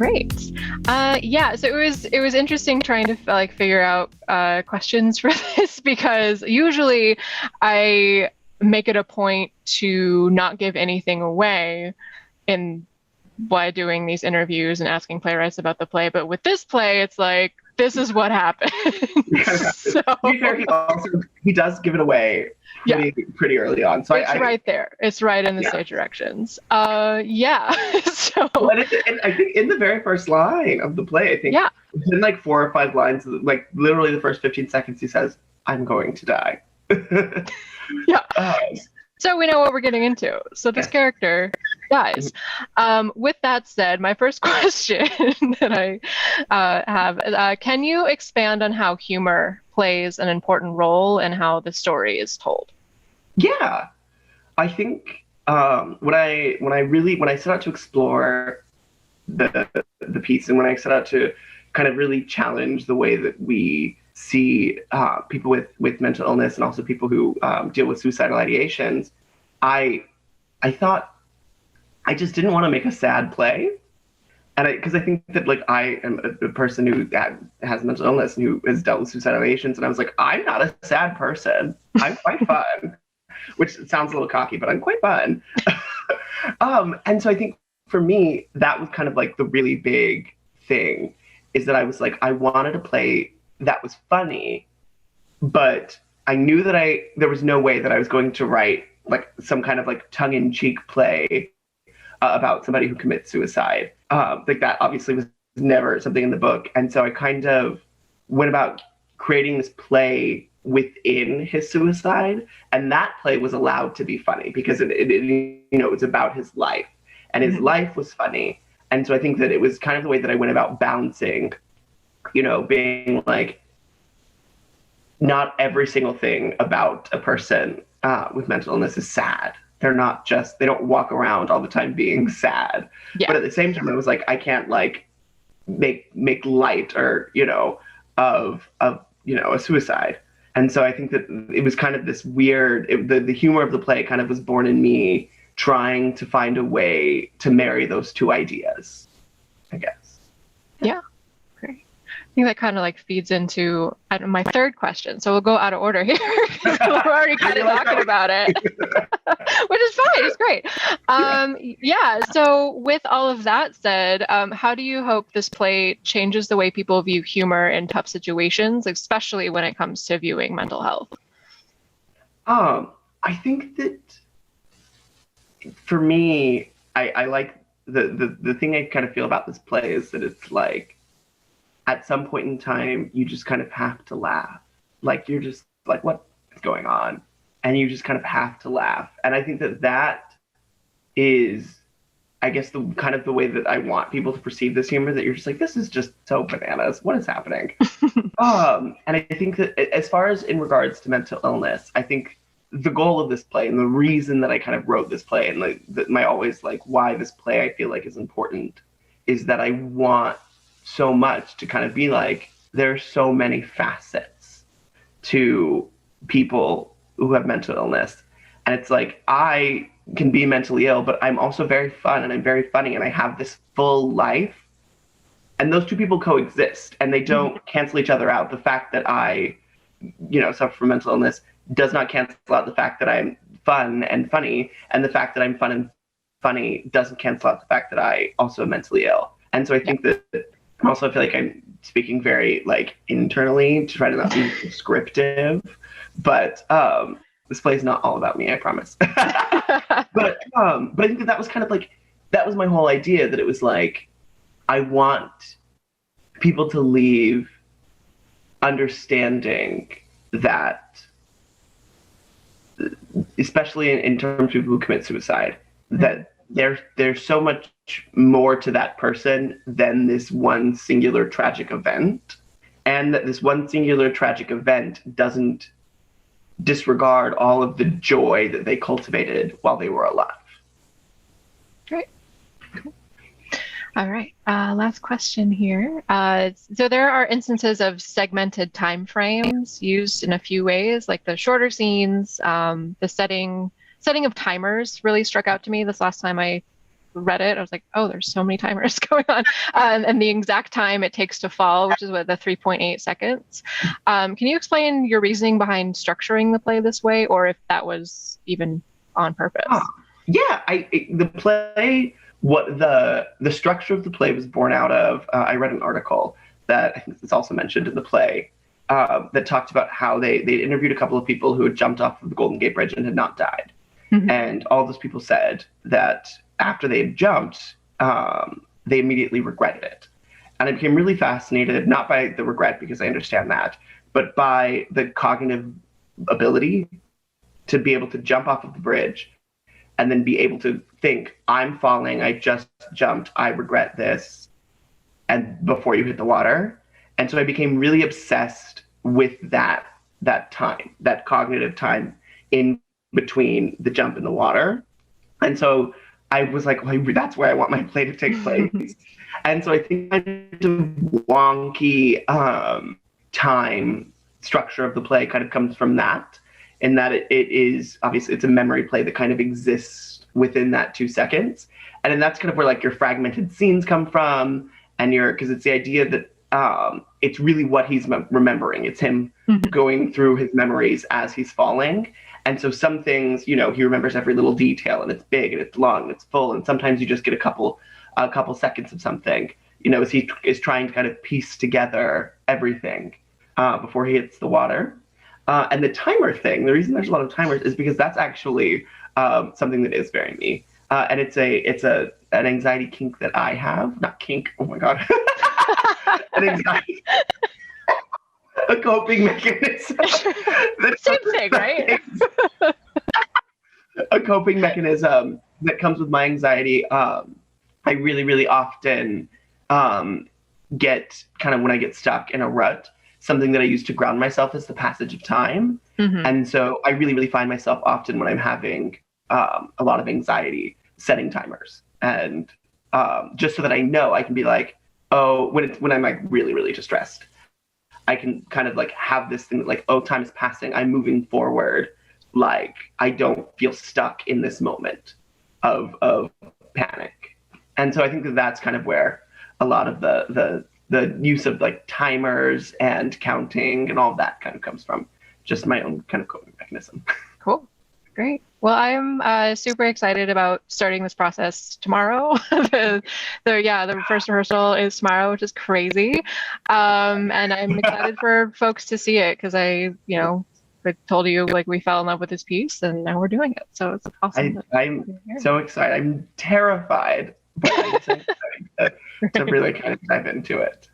Great. Yeah, so it was interesting trying to like figure out questions for this because usually I make it a point to not give anything away in by doing these interviews and asking playwrights about the play. But with this play, it's like, this is what happened. So, to be fair, he does give it away pretty early on. So it's right there. It's right in the stage directions. Yeah. So and I think in the very first line of the play, I think in like 4 or 5 lines, like literally the first 15 seconds, he says, "I'm going to die." Yeah. So we know what we're getting into. So this character dies. With that said, my first question that I have, can you expand on how humor plays an important role in how the story is told? Yeah, I think when I set out to explore the piece, and when I set out to kind of really challenge the way that we see people with mental illness and also people who deal with suicidal ideations, I thought I just didn't want to make a sad play. And because I think that like I am a person who has mental illness and who has dealt with suicidal ideations, and I was like, I'm not a sad person. I'm quite fun, which sounds a little cocky, but I'm quite fun. And so I think for me, that was kind of like the really big thing, is that I was like, I wanted a play that was funny, but I knew that there was no way that I was going to write like some kind of like tongue-in-cheek play about somebody who commits suicide. Like that obviously was never something in the book. And so I kind of went about creating this play within his suicide. And that play was allowed to be funny because it was about his life, and his life was funny. And so I think that it was kind of the way that I went about balancing, being like, not every single thing about a person with mental illness is sad. They don't walk around all the time being sad. Yeah. But at the same time, I was like, I can't like make light or, of a suicide. And so I think that it was kind of this weird, the humor of the play kind of was born in me trying to find a way to marry those two ideas, I guess. Yeah. I think that kind of like feeds into my third question. So we'll go out of order here. We're already kind of talking about it, which is fine. It's great. Yeah. So with all of that said, how do you hope this play changes the way people view humor in tough situations, especially when it comes to viewing mental health? I think that for me, I like the thing I kind of feel about this play is that it's like, at some point in time, you just kind of have to laugh. Like, you're just like, what is going on? And you just kind of have to laugh. And I think that is, I guess, the kind of the way that I want people to perceive this humor, that you're just like, this is just so bananas. What is happening? And I think that as far as in regards to mental illness, I think the goal of this play and the reason that I kind of wrote this play and my always like why this play I feel like is important is that I want so much to kind of be like, there's so many facets to people who have mental illness. And it's like, I can be mentally ill, but I'm also very fun and I'm very funny and I have this full life. And those two people coexist and they don't cancel each other out. The fact that I, suffer from mental illness does not cancel out the fact that I'm fun and funny. And the fact that I'm fun and funny doesn't cancel out the fact that I also am mentally ill. And so I think that I also feel like I'm speaking very like internally to try to not be descriptive, but this play is not all about me, I promise. But I think that was kind of like, that was my whole idea, that it was like, I want people to leave understanding that, especially in terms of people who commit suicide, that there's so much more to that person than this one singular tragic event, and that this one singular tragic event doesn't disregard all of the joy that they cultivated while they were alive. Great. All right. Last question here. So there are instances of segmented time frames used in a few ways, like the shorter scenes, the setting of timers really struck out to me this last time I read it, I was like, oh, there's so many timers going on. And the exact time it takes to fall, which is what, the 3.8 seconds. Can you explain your reasoning behind structuring the play this way, or if that was even on purpose? Yeah, the play, what the structure of the play was born out of, I read an article that I think is also mentioned in the play, that talked about how they interviewed a couple of people who had jumped off of the Golden Gate Bridge and had not died. Mm-hmm. And all those people said that after they had jumped, they immediately regretted it. And I became really fascinated, not by the regret, because I understand that, but by the cognitive ability to be able to jump off of the bridge and then be able to think, I'm falling, I just jumped, I regret this, and before you hit the water. And so I became really obsessed with that time, that cognitive time in between the jump and the water. And so I was like, well, that's where I want my play to take place. And so I think the wonky time structure of the play kind of comes from that, in that it is, obviously, it's a memory play that kind of exists within that 2 seconds. And then that's kind of where like your fragmented scenes come from, and because it's the idea that it's really what he's remembering. It's him going through his memories as he's falling. And so some things, he remembers every little detail, and it's big and it's long and it's full. And sometimes you just get a couple seconds of something, as he is trying to kind of piece together everything before he hits the water. And the timer thing, the reason there's a lot of timers is because that's actually something that is very me. And it's an anxiety kink that I have. Not kink, oh my God. An anxiety. A coping mechanism. Same thing, right? A coping mechanism that comes with my anxiety. I really, really often get kind of, when I get stuck in a rut, something that I use to ground myself is the passage of time. Mm-hmm. And so I really, really find myself often, when I'm having a lot of anxiety, setting timers. And just so that I know, I can be like, oh, when I'm like really, really distressed, I can kind of like have this thing that like, oh, time is passing, I'm moving forward. Like, I don't feel stuck in this moment of panic. And so I think that that's kind of where a lot of the use of like timers and counting and all of that kind of comes from. Just my own kind of coping mechanism. Cool. Great. Well, I'm super excited about starting this process tomorrow. The first rehearsal is tomorrow, which is crazy. And I'm excited for folks to see it, because I told you, like, we fell in love with this piece and now we're doing it. So it's awesome. I'm so excited. I'm terrified, but I'm so excited to really kind of dive into it.